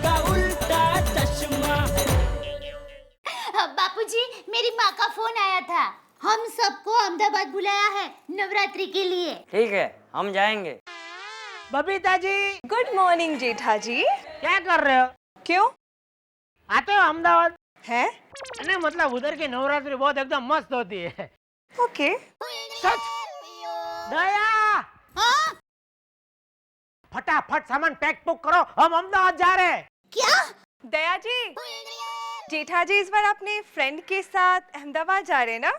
का उल्टा चश्मा। बापूजी, मेरी माँ का फोन आया था। हम सबको अहमदाबाद बुलाया है नवरात्रि के लिए। ठीक है, हम जाएंगे। बबीता जी, गुड मॉर्निंग जेठा जी। क्या कर रहे हो? क्यों आते हो अहमदाबाद? है? नहीं मतलब उधर की नवरात्रि बहुत एकदम मस्त होती है। ओके। सच? दया, हाँ? फटाफट सामान पैक पुक करो, हम अहमदाबाद जा रहे हैं। क्या? दया जी, जेठा जी इस बार अपने फ्रेंड के साथ अहमदाबाद जा रहे हैं ना,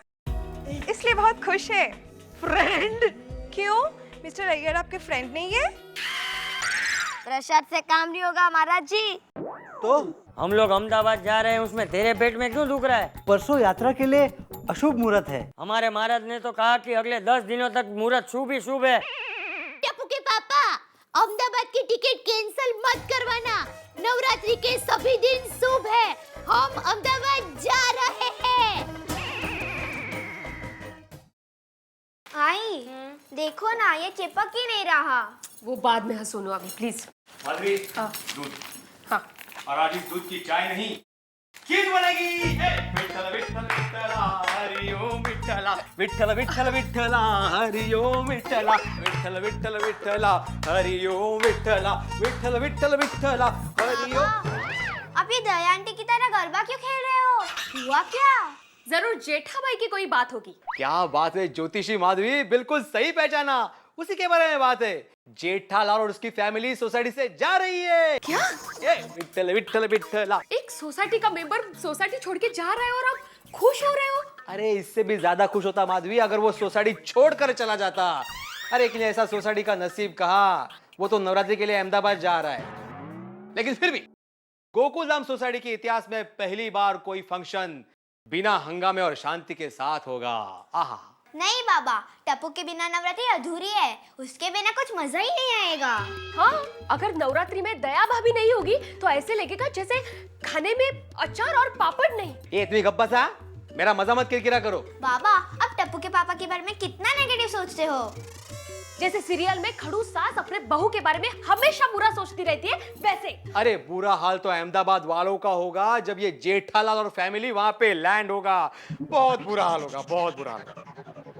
इसलिए बहुत खुश है। फ्रेंड? क्यों, मिस्टर अय्यर आपके फ्रेंड नहीं है? प्रसाद से काम नहीं होगा महाराज जी। तो हम लोग अहमदाबाद जा रहे हैं, उसमें तेरे पेट में क्यों दुख रहा है? परसों यात्रा के लिए अशुभ मुहूर्त है। हमारे महाराज ने तो कहा कि अगले 10 दिनों तक मुहूर्त शुभ ही शुभ है। टप्पू के पापा, अहमदाबाद की टिकट कैंसिल मत करवाना। नवरात्रि के सभी दिन शुभ है। हम अहमदाबाद जा रहे हैं। आई, देखो ना, ये चिपक ही नहीं रहा। वो बाद में सुनो अभी प्लीज। माधुरी, दूध। हाँ। और आज इस दूध की चाय नहीं, खीर बनेगी। विठ्ठल विठ्ठल विठ्ठला हरि ओम विठ्ठला, विठ्ठल विठ्ठल विठ्ठला हरि ओम विठ्ठला, विठ्ठल विठ्ठल विठ्ठला हरि ओम विठ्ठला, विठ्ठल विठ्ठल विठ्ठला हरि ओम। आप ये दया आंटी की तरह गरबा क्यों खेल रहे हो? हुआ क्या? जरूर जेठा भाई की कोई बात होगी। क्या बात है ज्योतिषी माधुरी, बिल्कुल सही पहचाना। उसी के बारे में बात है। जेठालाल और उसकी फैमिली सोसाइटी से जा रही है। क्या? विठ्ठल विठ्ठल विठ्ठला। एक सोसाइटी का मेंबर सोसाइटी छोड़ के जा रहा है और आप खुश हो रहे हो? अरे इससे भी ज्यादा खुश होता माधवी अगर वो सोसाइटी छोड़कर चला जाता। अरे लेकिन ऐसा सोसाइटी का नसीब कहाँ, वो तो नवरात्रि के लिए अहमदाबाद जा रहा है। लेकिन फिर भी गोकुलधाम सोसाइटी के इतिहास में पहली बार कोई फंक्शन बिना हंगामे और शांति के साथ होगा। आहा। नहीं बाबा, टप्पू के बिना नवरात्रि अधूरी है। उसके बिना कुछ मजा ही नहीं आएगा। हाँ, अगर नवरात्रि में दया भाभी नहीं होगी तो ऐसे लगेगा जैसे खाने में अचार और पापड़ नहीं। ये इतनी गप्पा सा, मेरा मजा मत किरकिरा करो। बाबा, अब टप्पू के पापा के बारे में कितना नेगेटिव सोचते हो। जैसे सीरियल में खड़ूस सास अपने बहू के बारे में हमेशा बुरा सोचती रहती है, वैसे। अरे बुरा हाल तो अहमदाबाद वालों का होगा जब ये जेठालाल और फैमिली वहां पे लैंड होगा। बहुत बुरा हाल होगा, बहुत बुरा हाल होगा।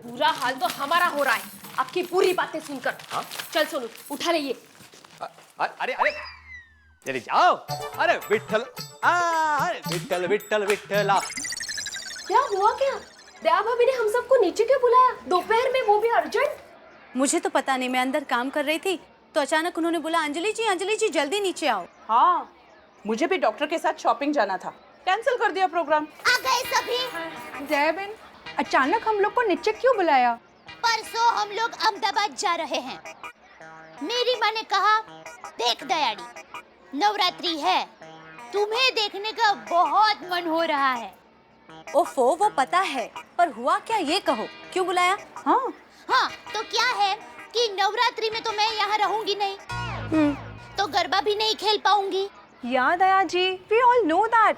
बुरा हाल तो हमारा हो रहा है आपकी पूरी बातें सुनकर। हाँ? चल सोनू, उठा ले ये। अरे अरे चलिए जाओ। अरे विठ्ठल, अरे विठ्ठल विठ्ठल विठ्ठला। क्या हुआ क्या? दया भाभी ने हम सबको नीचे क्यों बुलाया दोपहर में, वो भी अर्जेंट? मुझे तो पता नहीं, मैं अंदर काम कर रही थी तो अचानक उन्होंने बोला अंजलि जी जल्दी नीचे आओ। हाँ, मुझे भी डॉक्टर के साथ शॉपिंग जाना था, कैंसिल कर दिया प्रोग्राम। आ गए सभी। जय बहन, अचानक हम लोग को नीचे क्यों बुलाया? परसों हम लोग अहमदाबाद जा रहे हैं। मेरी माँ ने कहा, देख दयाड़ी, नवरात्रि है, तुम्हें देखने का बहुत मन हो रहा है। ओफो, वो पता है, पर हुआ क्या ये कहो, क्यों बुलाया? हाँ, तो क्या है कि नवरात्रि में तो मैं यहाँ रहूंगी नहीं, तो गरबा भी नहीं खेल पाऊंगी। या दया जी, we all know that.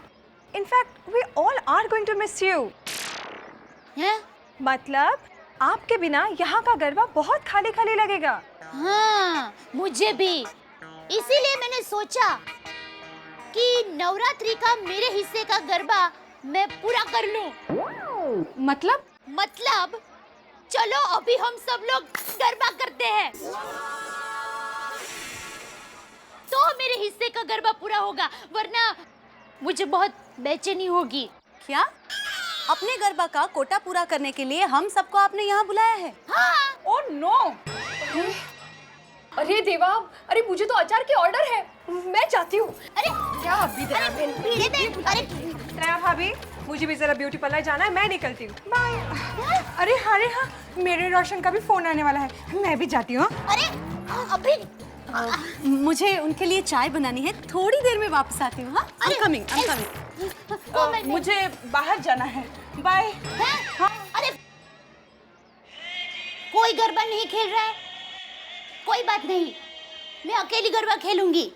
In fact, we all are going to miss you. हैं? मतलब आपके बिना यहाँ का गरबा बहुत खाली खाली लगेगा। हाँ, मुझे भी। इसीलिए मैंने सोचा कि नवरात्रि का मेरे हिस्से का गरबा मैं पूरा कर लूं। मतलब चलो अभी हम सब लोग गरबा करते हैं, तो मेरे हिस्से का गरबा पूरा होगा, वरना मुझे बहुत बेचैनी होगी। क्या? अपने गरबा का कोटा पूरा करने के लिए हम सबको आपने यहाँ बुलाया है? हाँ। Oh no! अरे देवा, अरे मुझे तो अचार की ऑर्डर है, मैं जाती हूँ। अरे क्या अभी दया बहन? अरे दया भाभी, मुझे भी जरा ब्यूटी पार्लर जाना है, मैं निकलती हूँ। बाय। अरे हाँ मेरे रोशन का भी फोन आने वाला है, मैं भी जाती हूँ। अरे अभी मुझे उनके लिए चाय बनानी है, थोड़ी देर में वापस आती हूँ। I'm coming। मुझे बाहर जाना है, बाय। हाँ? अरे कोई गरबा नहीं खेल रहा है, कोई बात नहीं, मैं अकेली गरबा खेलूंगी।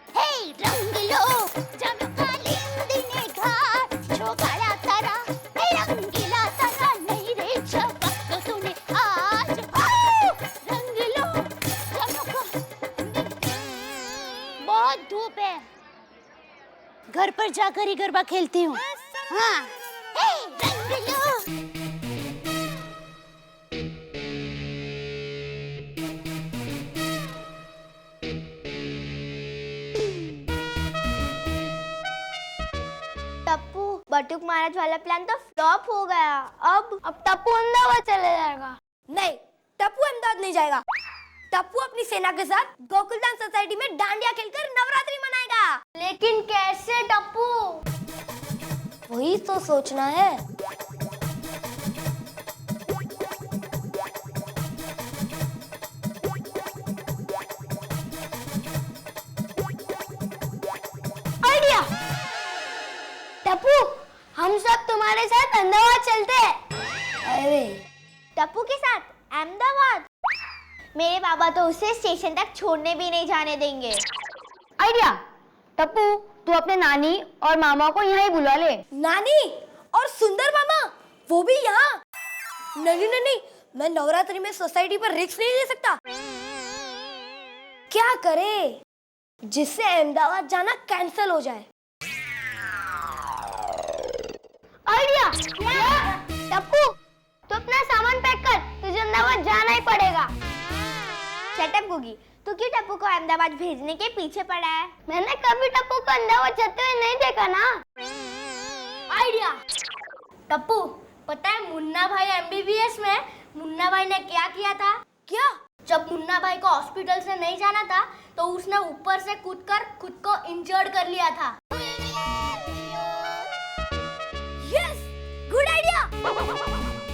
हे रंग लो जब कालिंदी घाट छोगाड़ा तारा, हे रंगीला तारा नहीं रे छपा तो तूने आज रंग लो जब। बहुत बहुत धूप है, घर पर जाकर ही गरबा खेलती हूँ। हाँ, हे, रंग लो। टप्पू, बटुक महाराज वाला प्लान तो फ्लॉप हो गया। अब टप्पू अहमदाबाद चले जाएगा। नहीं, टप्पू अहमदाबाद नहीं जाएगा। टप्पू अपनी सेना के साथ गोकुलधाम सोसाइटी में डांडिया खेलकर नवरात्रि मनाएगा। लेकिन कैसे टप्पू? वही तो सोचना है। आइडिया! टप्पू, हम सब तुम्हारे साथ अहमदाबाद चलते हैं। अरे, टप्पू के साथ अहमदाबाद? मेरे बाबा तो उसे स्टेशन तक छोड़ने भी नहीं जाने देंगे। आइडिया! टप्पू, तू अपने नानी और मामा को यहाँ ही बुला ले। नानी और सुंदर मामा, वो भी यहाँ? नहीं नहीं नहीं, मैं नवरात्रि में सोसाइटी पर रिस्क नहीं ले सकता। क्या करे जिससे अहमदाबाद जाना कैंसिल हो जाए? आइडिया! टप्पू, तू अपना सामान पैक कर, तुझे अहमदाबाद जाना ही पड़ेगा। शट अप गुगी, तू क्यों टप्पू को अहमदाबाद भेजने के पीछे पड़ा है? मैंने कभी टप्पू को अहमदाबाद जाते हुए नहीं देखा ना। आइडिया! टप्पू, पता है मुन्ना भाई MBBS में मुन्ना भाई ने क्या किया था? क्या? जब मुन्ना भाई को हॉस्पिटल से नहीं जाना था तो उसने ऊपर से कूदकर खुद को इंजर्ड कर लिया था। Yes, good idea.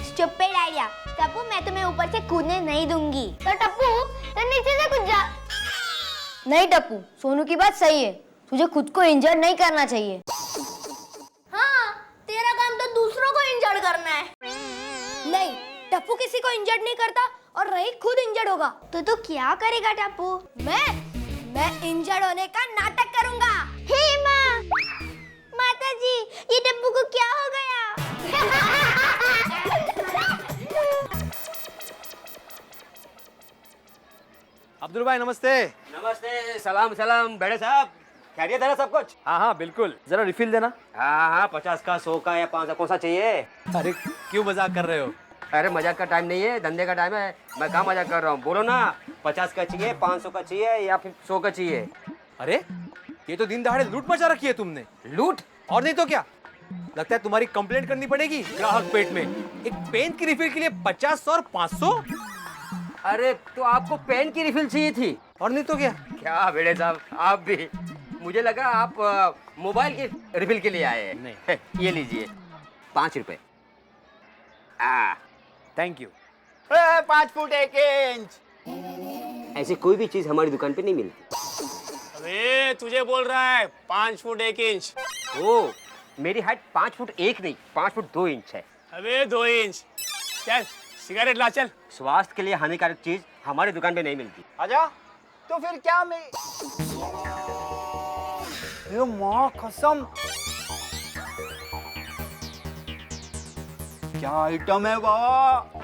Stupid idea. Tappu, मैं तुम्हें ऊपर से कूदने नहीं दूंगी। तो टप्पू, तो नीचे से कूद जा। नहीं टप्पू, सोनू की बात सही है, तुझे खुद को इंजर्ड नहीं करना चाहिए। हाँ, तेरा काम तो दूसरों को इंजर्ड करना है। नहीं, टप्पू किसी को इंजर्ड नहीं करता और नहीं खुद इंजर्ड होगा। तो तू क्या करेगा टप्पू? मैं इंजर्ड होने का नाटक करूंगा। हे माँ, माता जी, ये टप्पू को क्या हो गया? अब्दुल भाई नमस्ते। नमस्ते, सलाम सलाम बड़े साहब, खैरियत है ना सब कुछ? हाँ हाँ बिल्कुल, जरा रिफिल देना। हाँ, 50 का, 100 का या 500 कौन सा चाहिए? अरे क्यों मजाक कर रहे हो? अरे मजाक का टाइम नहीं है, धंधे का टाइम है। मैं कहाँ मजाक कर रहा हूँ, बोलो ना। 50 का चाहिए, 500 का चाहिए या फिर 100 का चाहिए? अरे ये तो दिन दहाड़े लूट मचा रखी है तुमने। लूट? और नहीं तो क्या, लगता है तुम्हारी कंप्लेंट करनी पड़ेगी ग्राहक पेट में। एक पेन की रिफिल के लिए 50 और 500? अरे तो आपको पेन की रिफिल चाहिए थी? और नहीं तो क्या। क्या बेड़े साहब, आप भी, मुझे लगा आप मोबाइल की रिफिल के लिए आए हैं। नहीं। ये लीजिए 5 रुपए। Thank you. 5 foot 1 inch. ऐसी कोई भी चीज हमारी दुकान पे नहीं मिलती। अरे तुझे बोल रहा है 5 फुट 1 इंच। ओ, मेरी हाइट 5 फुट 1 नहीं, 5 फुट 2 इंच है। अबे 2 इंच। चल सिगरेट ला चल। स्वास्थ्य के लिए हानिकारक चीज हमारी दुकान पे नहीं मिलती। आजा। तो फिर क्या मैं ये माँ कसम, क्या आइटम है बाबा?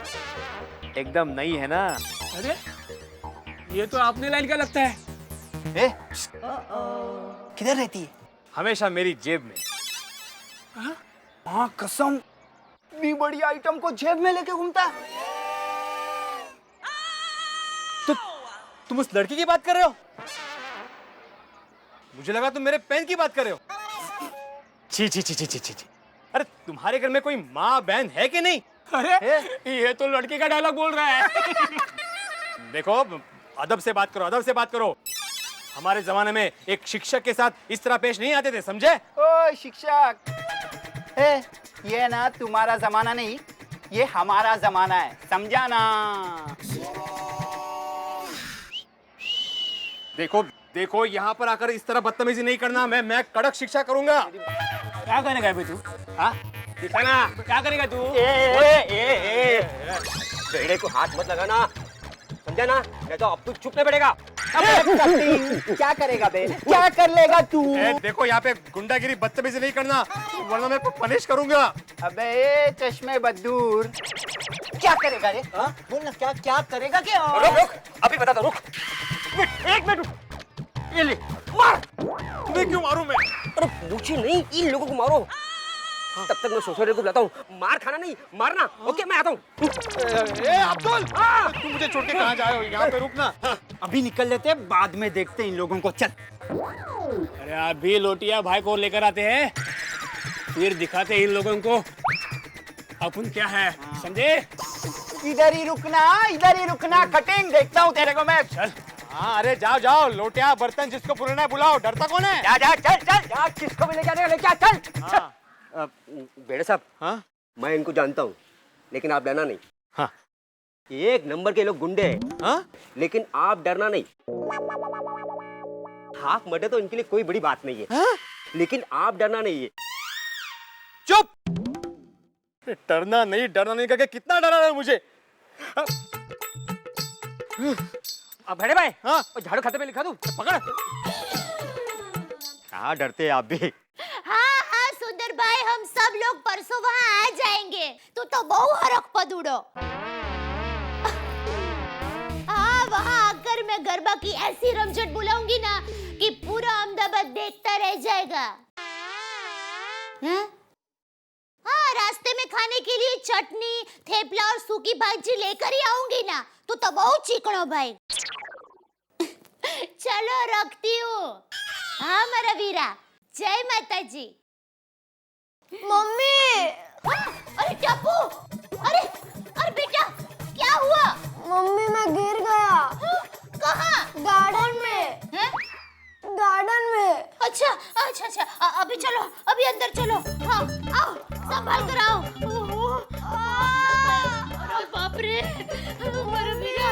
एकदम नई है ना। अरे ये तो आपने लाइन का लगता है। ए, किधर रहती है? हमेशा मेरी जेब में। माँ कसम, इतनी बड़ी आइटम को जेब में लेके घूमता है। तो तुम उस लड़की की बात कर रहे हो? मुझे लगा तुम मेरे पेन की बात कर रहे हो। छी छी छी छी छी छी। अरे तुम्हारे घर में कोई माँ बहन है कि नहीं? अरे ये तो लड़के का डायलॉग बोल रहा है। देखो, अदब से बात करो, अदब से बात करो। हमारे जमाने में एक शिक्षक के साथ इस तरह पेश नहीं आते थे, समझे? ओ शिक्षक, ये ना तुम्हारा जमाना नहीं, ये हमारा जमाना है, समझा ना? देखो देखो, यहाँ पर आकर इस तरह बदतमीजी नहीं करना। मैं कड़क शिक्षा करूंगा। क्या करेगा अभी तू? हाँ दिखाना, क्या करेगा तू? बेड़े को हाथ मत लगाना, समझा ना? नहीं तो अब तू चुपने पड़ेगा। क्या करेगा बे? क्या कर लेगा तू? देखो, यहाँ पे गुंडागिरी बदतमीजी नहीं करना, वरना मैं पनिश करूंगा। अबे चश्मे बदूर, क्या करेगा रे? बोल ना, क्या क्या करेगा? क्या रुक रुक, अभी बता दो, रुक। एक मिनट रुक। ये ले मार। तुम्हें क्यों मारूं मैं? अरे मुझे नहीं, इन लोगों को मारो। तब तक मैं सोसाइटी को बुलाता हूँ। मार खाना नहीं, मारना। ओके, मैं आता हूँ। अब्दुल, तू मुझे छोड़ के कहाँ जा रहे हो? यहाँ पे रुकना। अभी निकल लेते हैं, बाद में देखते हैं इन लोगों को। चल। अरे अभी लोटिया भाई को लेकर आते हैं, फिर दिखाते हैं इन लोगों को अपन क्या है, समझे? इधर ही रुकना, कटिंग देखता हूँ तेरे को मैं। चल। हाँ, अरे जाओ जाओ, लोटिया बर्तन जिसको पुराना है बुलाओ, डरता कौन है? जा चल, किसको भी लेके आने लेके आ, चल। बेड़े साहब, हाँ? मैं इनको जानता हूँ, लेकिन आप डरना नहीं। हाँ। एक नंबर के लोग गुंडे हैं। हाँ? लेकिन आप डरना नहीं। हाफ मर्डर तो इनके लिए कोई बड़ी बात नहीं है। हाँ? लेकिन आप डरना नहीं है। चुप! डरना नहीं करके कितना डरा है मुझे। अब बड़े भाई, हाँ? झाड़ू खाते में लिखा दूं, पकड़। क्या डरते हैं आप भी? हाँ सुंदर भाई, हम सब लोग परसों वहाँ आ जाएंगे। तू तो बहु हरख पदुड़ो। हाँ, वहाँ आकर मैं गरबा की ऐसी रमझट बुलाऊंगी ना कि पूरा अहमदाबाद देखता रह जाएगा। हाँ, रास्ते में खाने के लिए चटनी, थेपला और सूखी भाजी लेकर ही आऊंगी ना। तू तो बहुत चिकनो भाई। चलो रखती हूँ। हाँ मेरा वीरा, जय माता जी। मम्मी, अरे टप्पू, अरे बेटा, क्या हुआ? मम्मी मैं गिर गया। कहाँ? गार्डन में। हैं? गार्डन में। अच्छा, अभी चलो, अभी अंदर चलो। हाँ, आओ, संभाल कर आओ। अरे बाप रे, मेरा वीरा,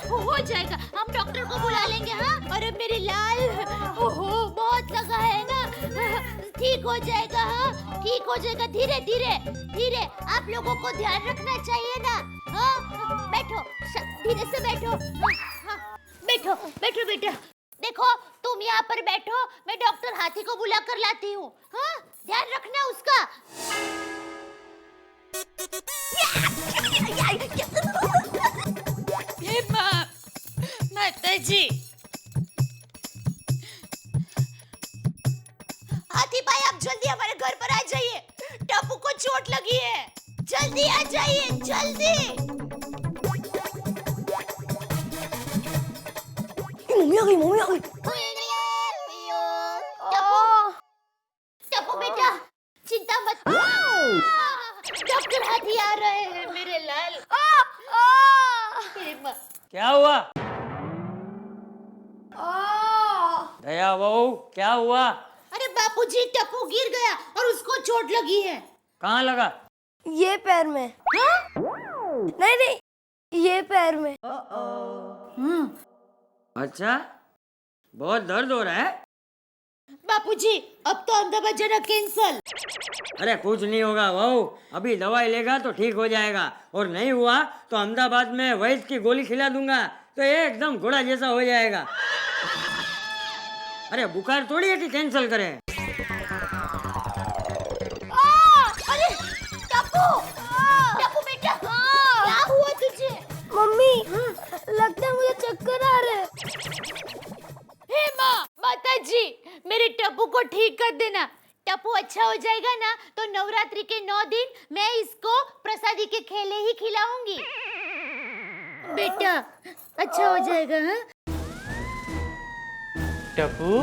हो जाएगा, हम डॉक्टर को बुला लेंगे। हाँ, अरे मेरी लाल, ओहो बहुत लगा है ना, ठीक हो जाएगा। हाँ, ठीक हो जाएगा, धीरे धीरे। आप लोगों को ध्यान रखना चाहिए ना। हाँ, बैठो, धीरे से बैठो। हाँ, बैठो बेटा। देखो, तुम यहाँ पर बैठो, मैं डॉक्टर हाथी को बुला कर लाती हूँ। हाँ, ध्यान रखना उसका। माता जी, हाथी भाई आप जल्दी हमारे घर पर आ जाइए। टप्पू को चोट लगी है, जल्दी आ जाइए, जल्दी। मम्मी आ गई। टप्पू बेटा, चिंता मत। डॉक्टर हाथी आ रहे हैं मेरे लाल। क्या हुआ? दया बहू, क्या हुआ? अरे बापूजी, टप्पू गिर गया और उसको चोट लगी है। कहाँ लगा? ये पैर में। हाँ? नहीं, ये पैर में। अच्छा, बहुत दर्द हो रहा है? बापूजी, अब तो अहमदाबाद जाना कैंसल। अरे कुछ नहीं होगा बहू, अभी दवाई लेगा तो ठीक हो जाएगा, और नहीं हुआ तो अहमदाबाद में वैद्य की गोली खिला दूंगा तो एकदम घोड़ा जैसा हो जाएगा। अरे बुखार थोड़ी है कि कैंसिल करें। अरे टप्पू बेटा, क्या हुआ तुझे? मम्मी, लगता है मुझे चक्कर आ रहे हैं। हे माता जी, मेरे टप्पू को ठीक कर देना। टप्पू अच्छा हो जाएगा ना तो नवरात्रि के 9 दिन मैं इसको प्रसादी के खेले ही खिलाऊंगी। बेटा, अच्छा हो जाएगा। हाँ? टप्पू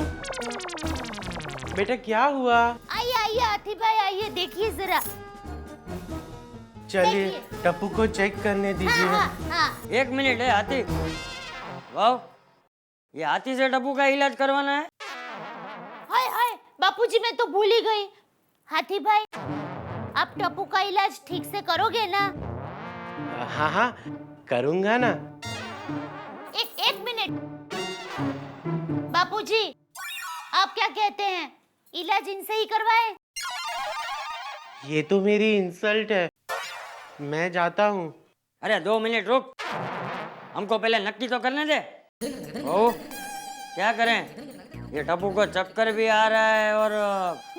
बेटा, क्या हुआ? आइए हाथी भाई, आइए, देखिए जरा। चलिए टप्पू को चेक करने दीजिए। हाँ। एक मिनट है हाथी। वाह, ये हाथी से टप्पू का इलाज करवाना है? हाय बापूजी, मैं तो भूल ही गई। हाथी भाई, आप टप्पू का इलाज ठीक से करोगे ना? हाँ, करूँगा ना। एक मिनट बापूजी, आप क्या कहते हैं, इलाज इनसे ही करवाएं? ये तो मेरी इंसल्ट है, मैं जाता हूँ। अरे 2 मिनट रुक, हमको पहले नक्की तो करने दे। ओ, क्या करें? ये टप्पू को चक्कर भी आ रहा है और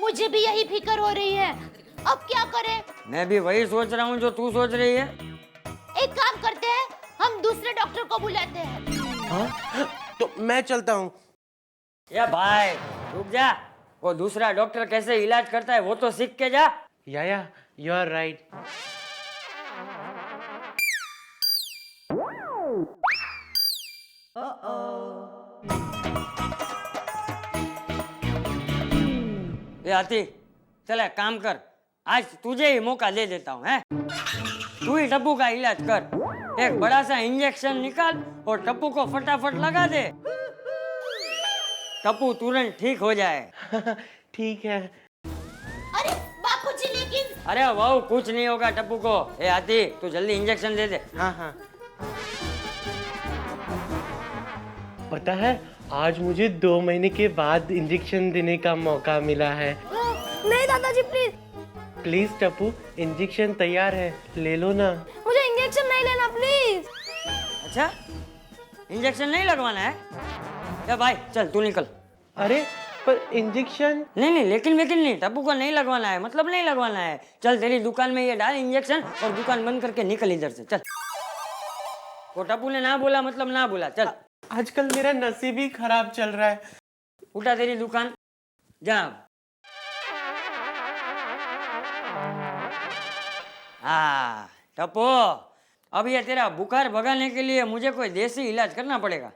मुझे भी यही फिक्र हो रही है। अब क्या करें? मैं भी वही सोच रहा हूँ जो तू सोच रही है। एक काम करते हैं, हम दूसरे डॉक्टर को बुलाते हैं। हाँ? तो मैं चलता हूँ। ये भाई रुक जा, वो दूसरा डॉक्टर कैसे इलाज करता है वो तो सीख के जा। या यू आर राइट। ये आती, चल एक काम कर, आज तुझे ही मौका दे देता हूँ, हैं? तू ही टप्पू का इलाज कर। एक बड़ा सा इंजेक्शन निकाल और टप्पू को फटाफट लगा दे, टप्पू तुरंत ठीक हो जाए। ठीक है। अरे बापूजी लेकिन। अरे वाह, कुछ नहीं होगा टप्पू को। ए आती, तू जल्दी इंजेक्शन दे दे। हाँ। पता है आज मुझे 2 महीने के बाद इंजेक्शन देने का मौका मिला है। नहीं दादाजी प्लीज। प्लीज टप्पू, इंजेक्शन तैयार है, ले लो ना। मुझे इंजेक्शन नहीं लेना प्लीज। अच्छा, इंजेक्शन नहीं लगवाना है? या भाई चल तू निकल। अरे पर इंजेक्शन। नहीं, लेकिन नहीं, टप्पू को नहीं लगवाना है, मतलब नहीं लगवाना है। चल तेरी दुकान में ये डाल इंजेक्शन और दुकान बंद करके निकल इधर से, चल। वो टप्पू ने ना बोला मतलब ना बोला, चल। आजकल मेरा नसीब ही खराब चल रहा है। उठा तेरी दुकान, जा। हाँ टप्पू, अब ये तेरा बुखार भगाने के लिए मुझे कोई देसी इलाज करना पड़ेगा।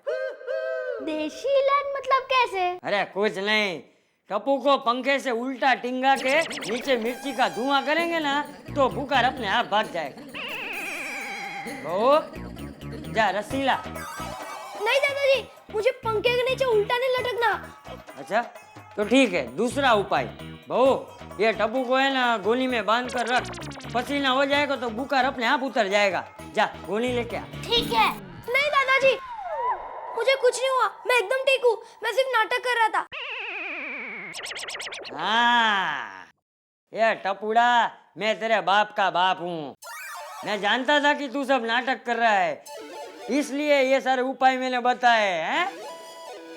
देशी इलाज मतलब कैसे? अरे कुछ नहीं, टप्पू को पंखे से उल्टा टिंगा के नीचे मिर्ची का धुआं करेंगे ना तो बुखार अपने आप भाग जाएगा। तो जा रसीला। नहीं दादाजी, मुझे पंखे के नीचे उल्टा नहीं लटकना। अच्छा तो ठीक है, दूसरा उपाय। बहू, ये टप्पू को है ना गोली में बांध कर रख, पसीना हो जाएगा तो बुखार अपने आप उतर जाएगा। जा गोली लेके आ। ठीक है। नहीं दादाजी, मुझे कुछ नहीं हुआ, मैं एकदम ठीक हूँ, मैं सिर्फ नाटक कर रहा था। हाँ, ये टपुड़ा, मैं तेरे बाप का बाप हूँ। मैं जानता था कि तू सब नाटक कर रहा है, इसलिए ये सारे उपाय मैंने बताए हैं।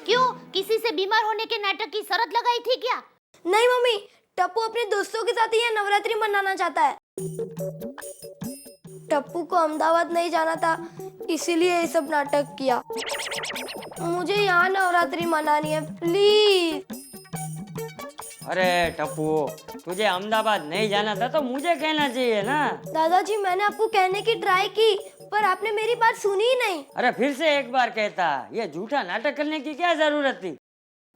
क्यों, किसी से बीमार होने के नाटक की शर्त लगाई थी क्या? नहीं मम्मी, टप्पू अपने दोस्तों के साथ ये नवरात्रि मनाना चाहता है। टप्पू को अहमदाबाद नहीं जाना था, इसीलिए ये सब नाटक किया। मुझे यहाँ नवरात्रि मनानी है प्लीज। अरे टप्पू, तुझे अहमदाबाद नहीं जाना था तो मुझे कहना चाहिए ना। दादाजी, मैंने आपको कहने की ट्राई की पर आपने मेरी बात सुनी ही नहीं। अरे फिर से एक बार कहता, ये झूठा नाटक करने की क्या जरूरत थी?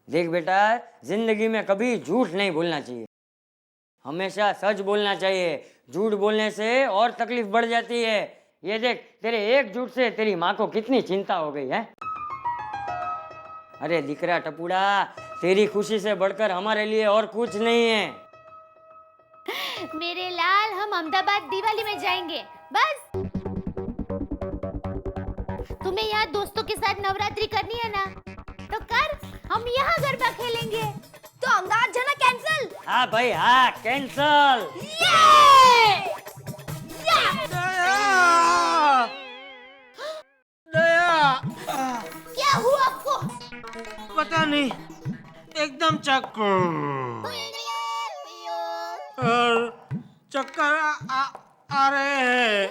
देख बेटा, जिंदगी में कभी झूठ नहीं बोलना चाहिए, हमेशा सच बोलना चाहिए। झूठ बोलने से और तकलीफ बढ़ जाती है। ये देख, तेरे एक झूठ से तेरी माँ को कितनी चिंता हो गई है। अरे दिकरा टपुड़ा, तेरी खुशी से बढ़कर हमारे लिए और कुछ नहीं है। मेरे लाल, हम अहमदाबाद दिवाली में जाएंगे बस। तुम्हें यहाँ दोस्तों के साथ नवरात्रि करनी है ना, तो कर, हम यहाँ गरबा खेलेंगे। तो अहमदाबाद जाना कैंसिल? हाँ भाई हाँ, कैंसल। क्या हुआ आपको? पता नहीं, एकदम चक्कर और चक्कर आ रहे हैं।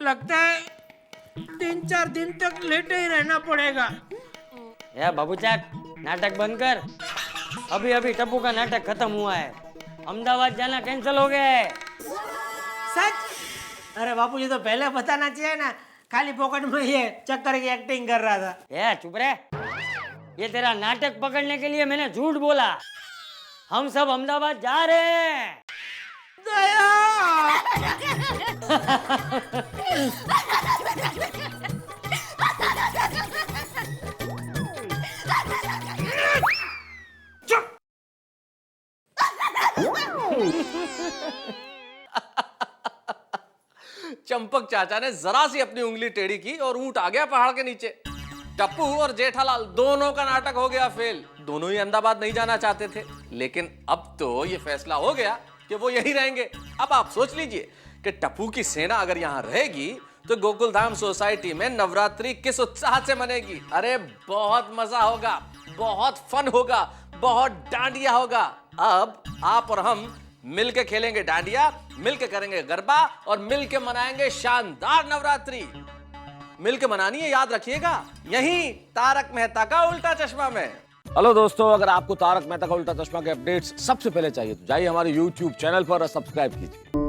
लगता है 3-4 दिन तक लेटे ही रहना पड़ेगा। या बाबूचाक, नाटक बंद कर। अभी अभी टप्पू का नाटक खत्म हुआ है, अहमदाबाद जाना कैंसिल हो गया है। सच? अरे बापू, ये तो पहले बताना चाहिए ना, खाली पॉकेट में ये चक्कर की एक्टिंग कर रहा था। ये चुप रहे, ये तेरा नाटक पकड़ने के लिए मैंने झूठ बोला। हम सब अहमदाबाद जा रहे हैं। चंपक चाचा ने जरा सी अपनी उंगली टेढ़ी की और ऊंट आ गया पहाड़ के नीचे। टप्पू और जेठालाल दोनों का नाटक हो गया फेल। दोनों ही अहमदाबाद नहीं जाना चाहते थे, लेकिन अब तो ये फैसला हो गया कि वो यहीं रहेंगे। अब आप सोच लीजिए कि टप्पू की सेना अगर यहाँ रहेगी तो गोकुलधाम सोसाइटी में नवरात्रि किस उत्साह से मनेगी। अरे बहुत मजा होगा, बहुत फन होगा, बहुत डांडिया होगा। अब आप और हम मिलके खेलेंगे डांडिया, मिलके करेंगे गरबा और मिलके मनाएंगे शानदार नवरात्रि। मिलके मनानी है, याद रखिएगा, यहीं तारक मेहता का उल्टा चश्मा में। हेलो दोस्तों, अगर आपको तारक मेहता का उल्टा चश्मा के अपडेट्स सबसे पहले चाहिए तो जाइए हमारे YouTube चैनल पर और सब्सक्राइब कीजिए।